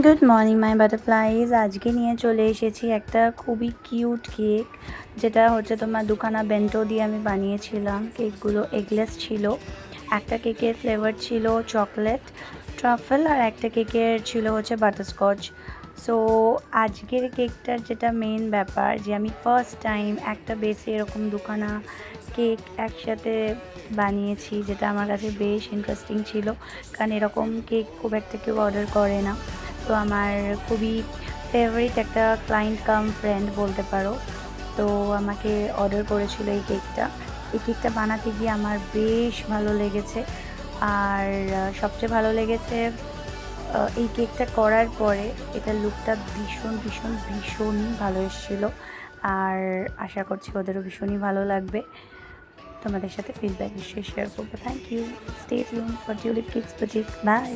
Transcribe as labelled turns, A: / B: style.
A: Good morning my butterflies. আজকে নিয়ে চলে এসেছি একটা খুবই কিউট কেক, যেটা হচ্ছে তোমার দুখানা বেন্টো দিয়ে আমি বানিয়েছিলাম। কেকগুলো এগলেস ছিল। একটা কেকের ফ্লেভার ছিল চকলেট ট্রাফেল, আর একটা কেকের ছিল হচ্ছে বাটারস্কচ। সো আজকের কেকটার যেটা মেন ব্যাপার, যে আমি ফার্স্ট টাইম একটা বেসে এরকম দুখানা কেক একসাথে বানিয়েছি, যেটা আমার কাছে বেশ ইন্টারেস্টিং ছিল, কারণ এরকম কেক খুব একটা কেউ অর্ডার করে না। তো আমার খুবই ফেভারিট একটা ক্লায়েন্ট কাম ফ্রেন্ড বলতে পারো, তো আমাকে অর্ডার করেছিল এই কেকটা বানাতে গিয়ে আমার বেশ ভালো লেগেছে। আর সবচেয়ে ভালো লেগেছে এই কেকটা করার পরে এটার লুকটা ভীষণ ভীষণ ভীষণই ভালো এসেছিলো। আর আশা করছি ওদেরও ভীষণই ভালো লাগবে। তোমাদের সাথে ফিডব্যাক নিশ্চয়ই শেয়ার করবো। Thank you, stay tuned for Tulip Cakes Boutique. By.